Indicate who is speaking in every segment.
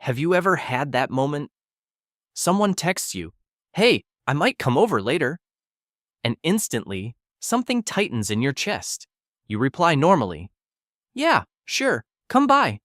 Speaker 1: Have you ever had that moment? Someone texts you, "Hey, I might come over later." And instantly, something tightens in your chest. You reply normally, "Yeah, sure, come by."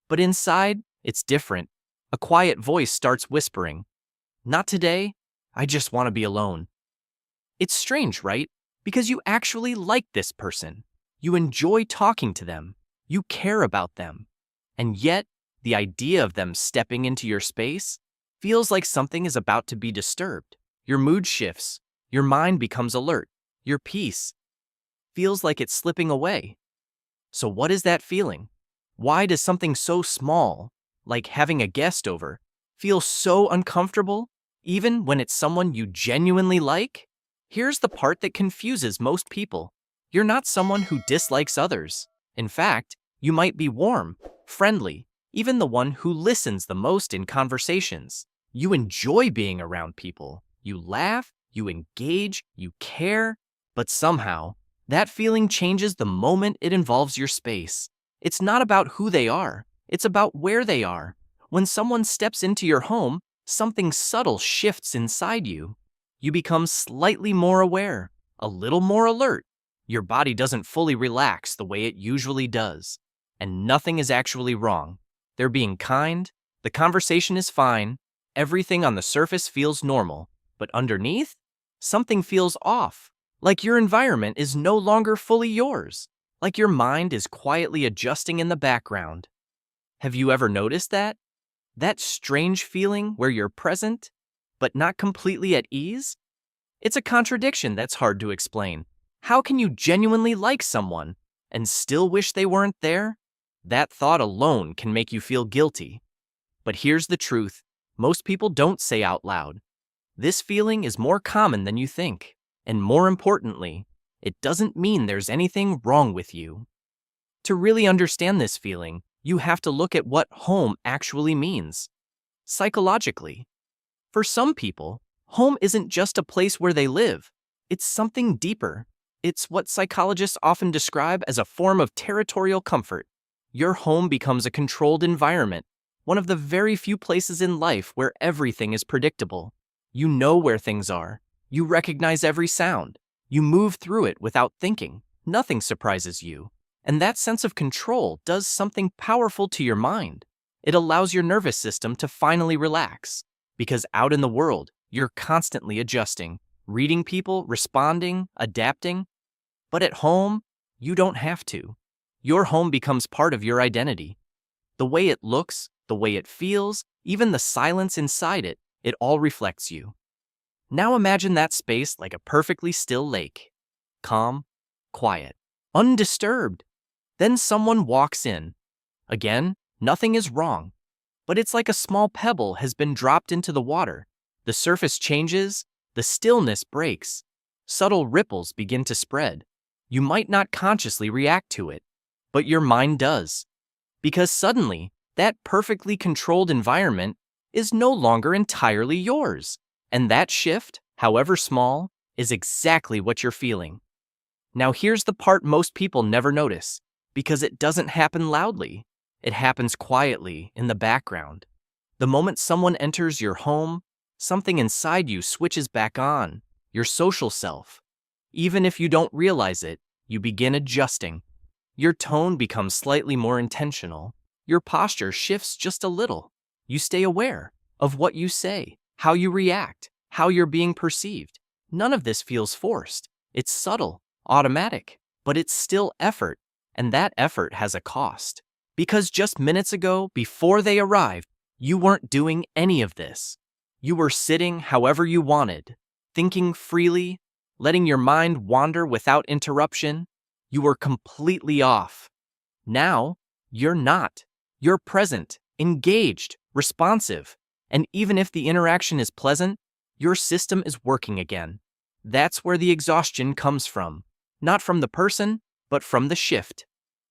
Speaker 1: But inside, it's different. A quiet voice starts whispering, "Not today, I just want to be alone." It's strange, right? Because you actually like this person. You enjoy talking to them. You care about them. And yet, the idea of them stepping into your space feels like something is about to be disturbed. Your mood shifts. Your mind becomes alert. Your peace feels like it's slipping away. So what is that feeling? Why does something so small, like having a guest over, feel so uncomfortable, even when it's someone you genuinely like? Here's the part that confuses most people. You're not someone who dislikes others. In fact, you might be warm, friendly, even the one who listens the most in conversations. You enjoy being around people. You laugh, you engage, you care, but somehow, that feeling changes the moment it involves your space. It's not about who they are, it's about where they are. When someone steps into your home, something subtle shifts inside you. You become slightly more aware, a little more alert. Your body doesn't fully relax the way it usually does. And nothing is actually wrong. They're being kind, the conversation is fine, everything on the surface feels normal, but underneath, something feels off. Like your environment is no longer fully yours. Like your mind is quietly adjusting in the background. Have you ever noticed that? That strange feeling where you're present, but not completely at ease? It's a contradiction that's hard to explain. How can you genuinely like someone and still wish they weren't there? That thought alone can make you feel guilty. But here's the truth. Most people don't say out loud. This feeling is more common than you think. And more importantly, it doesn't mean there's anything wrong with you. To really understand this feeling, you have to look at what home actually means. Psychologically, for some people, home isn't just a place where they live. It's something deeper. It's what psychologists often describe as a form of territorial comfort. Your home becomes a controlled environment, one of the very few places in life where everything is predictable. You know where things are. You recognize every sound. You move through it without thinking. Nothing surprises you. And that sense of control does something powerful to your mind. It allows your nervous system to finally relax. Because out in the world, you're constantly adjusting, reading people, responding, adapting. But at home, you don't have to. Your home becomes part of your identity. The way it looks, the way it feels, even the silence inside it, it all reflects you. Now imagine that space like a perfectly still lake. Calm, quiet, undisturbed. Then someone walks in. Again, nothing is wrong. But it's like a small pebble has been dropped into the water. The surface changes, the stillness breaks. Subtle ripples begin to spread. You might not consciously react to it, but your mind does. Because suddenly, that perfectly controlled environment is no longer entirely yours. And that shift, however small, is exactly what you're feeling. Now here's the part most people never notice, because it doesn't happen loudly. It happens quietly, in the background. The moment someone enters your home, something inside you switches back on, your social self. Even if you don't realize it, you begin adjusting. Your tone becomes slightly more intentional. Your posture shifts just a little. You stay aware of what you say, how you react, how you're being perceived. None of this feels forced. It's subtle, automatic, but it's still effort, and that effort has a cost. Because just minutes ago, before they arrived, you weren't doing any of this. You were sitting however you wanted, thinking freely, letting your mind wander without interruption. You were completely off. Now, you're not. You're present, engaged, responsive, and even if the interaction is pleasant, your system is working again. That's where the exhaustion comes from. Not from the person, but from the shift.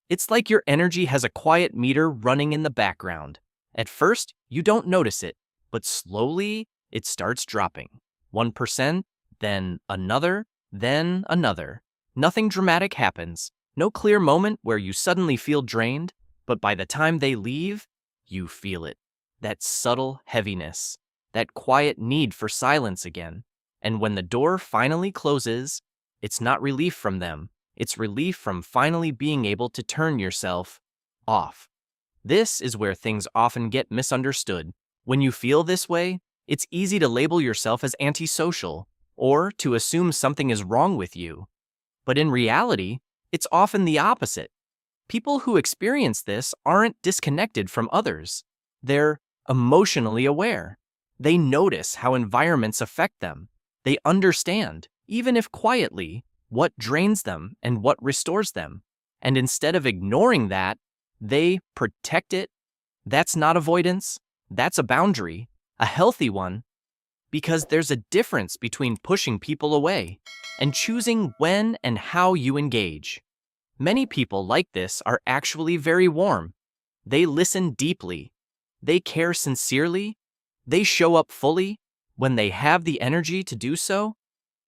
Speaker 1: It's like your energy has a quiet meter running in the background. At first, you don't notice it, but slowly, it starts dropping. 1%, then another, then another. Nothing dramatic happens. No clear moment where you suddenly feel drained, but by the time they leave, you feel it. that subtle heaviness, that quiet need for silence again. And when the door finally closes, it's not relief from them, it's relief from finally being able to turn yourself off. This is where things often get misunderstood. When you feel this way, it's easy to label yourself as antisocial or to assume something is wrong with you. But in reality, it's often the opposite. People who experience this aren't disconnected from others. They're emotionally aware. They notice how environments affect them. They understand, even if quietly, what drains them and what restores them. And instead of ignoring that, they protect it. That's not avoidance. That's a boundary, a healthy one, because there's a difference between pushing people away and choosing when and how you engage. Many people like this are actually very warm. They listen deeply. They care sincerely. They show up fully when they have the energy to do so.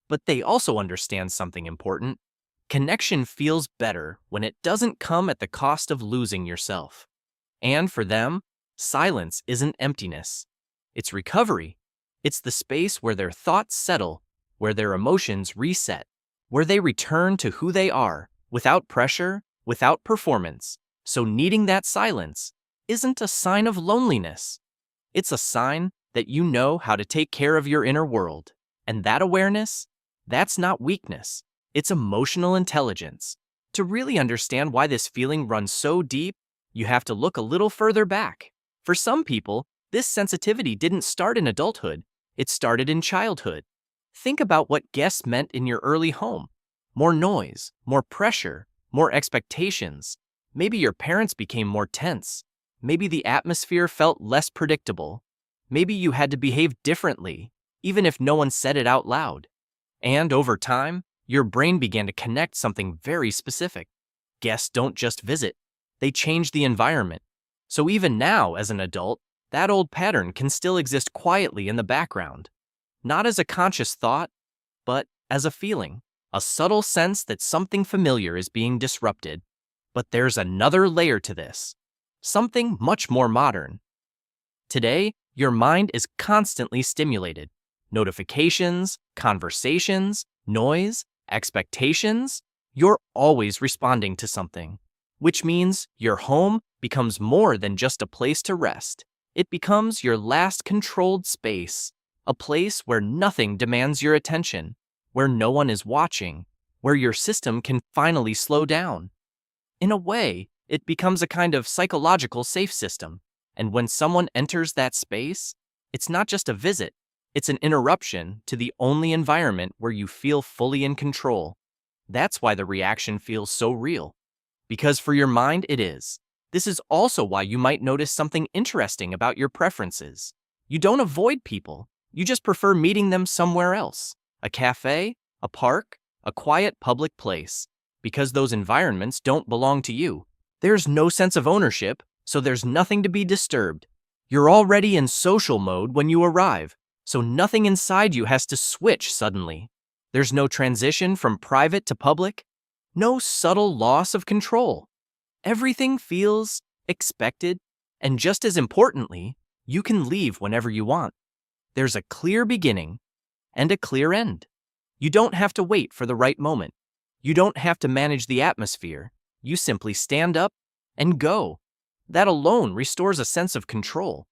Speaker 1: But they also understand something important. Connection feels better when it doesn't come at the cost of losing yourself. And for them, silence isn't emptiness. It's recovery. It's the space where their thoughts settle, where their emotions reset, where they return to who they are, without pressure, without performance. So needing that silence isn't a sign of loneliness. It's a sign that you know how to take care of your inner world. And that awareness, that's not weakness. It's emotional intelligence. To really understand why this feeling runs so deep, you have to look a little further back. For some people, this sensitivity didn't start in adulthood. It started in childhood. Think about what guests meant in your early home. More noise, more pressure, more expectations. Maybe your parents became more tense. Maybe the atmosphere felt less predictable. Maybe you had to behave differently, even if no one said it out loud. And over time, your brain began to connect something very specific. Guests don't just visit, they change the environment. So even now, as an adult, that old pattern can still exist quietly in the background. Not as a conscious thought, but as a feeling, a subtle sense that something familiar is being disrupted. But there's another layer to this, something much more modern. Today, your mind is constantly stimulated. Notifications, conversations, noise, expectations. You're always responding to something, which means your home becomes more than just a place to rest. It becomes your last controlled space, a place where nothing demands your attention, where no one is watching, where your system can finally slow down. In a way, it becomes a kind of psychological safe system. And when someone enters that space, it's not just a visit, it's an interruption to the only environment where you feel fully in control. That's why the reaction feels so real. Because for your mind, it is. This is also why you might notice something interesting about your preferences. You don't avoid people, you just prefer meeting them somewhere else. A cafe, a park, a quiet public place. Because those environments don't belong to you. There's no sense of ownership, so there's nothing to be disturbed. You're already in social mode when you arrive, so nothing inside you has to switch suddenly. There's no transition from private to public, no subtle loss of control. Everything feels expected, and just as importantly, you can leave whenever you want. There's a clear beginning and a clear end. You don't have to wait for the right moment. You don't have to manage the atmosphere. You simply stand up and go. That alone restores a sense of control.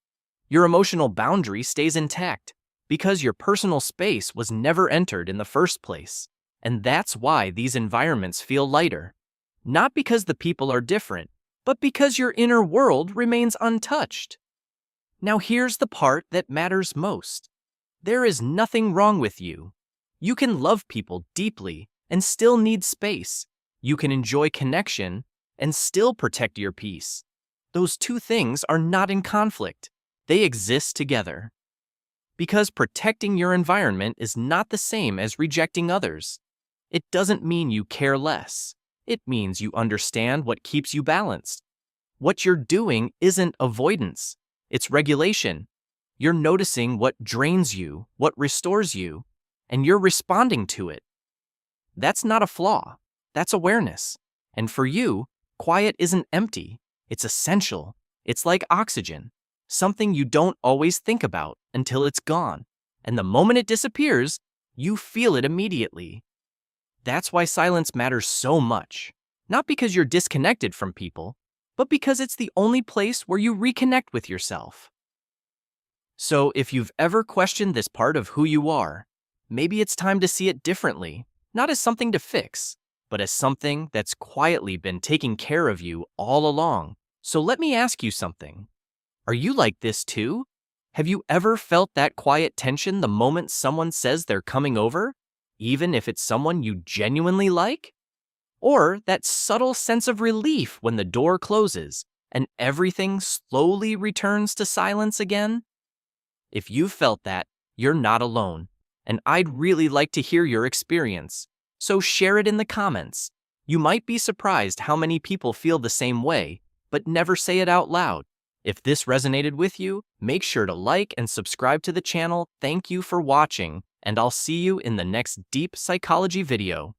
Speaker 1: Your emotional boundary stays intact because your personal space was never entered in the first place. And that's why these environments feel lighter. Not because the people are different, but because your inner world remains untouched. Now here's the part that matters most. There is nothing wrong with you. You can love people deeply and still need space. You can enjoy connection and still protect your peace. Those two things are not in conflict. They exist together. Because protecting your environment is not the same as rejecting others. It doesn't mean you care less. It means you understand what keeps you balanced. What you're doing isn't avoidance. It's regulation. You're noticing what drains you, what restores you, and you're responding to it. That's not a flaw. That's awareness. And for you, quiet isn't empty. It's essential. It's like oxygen. something you don't always think about until it's gone. And the moment it disappears, you feel it immediately. That's why silence matters so much. Not because you're disconnected from people, but because it's the only place where you reconnect with yourself. So if you've ever questioned this part of who you are, maybe it's time to see it differently, not as something to fix, but as something that's quietly been taking care of you all along. So let me ask you something. Are you like this too? Have you ever felt that quiet tension the moment someone says they're coming over, even if it's someone you genuinely like? Or that subtle sense of relief when the door closes and everything slowly returns to silence again? If you've felt that, you're not alone, and I'd really like to hear your experience. So share it in the comments. You might be surprised how many people feel the same way, but never say it out loud. If this resonated with you, make sure to like and subscribe to the channel. Thank you for watching, and I'll see you in the next deep psychology video.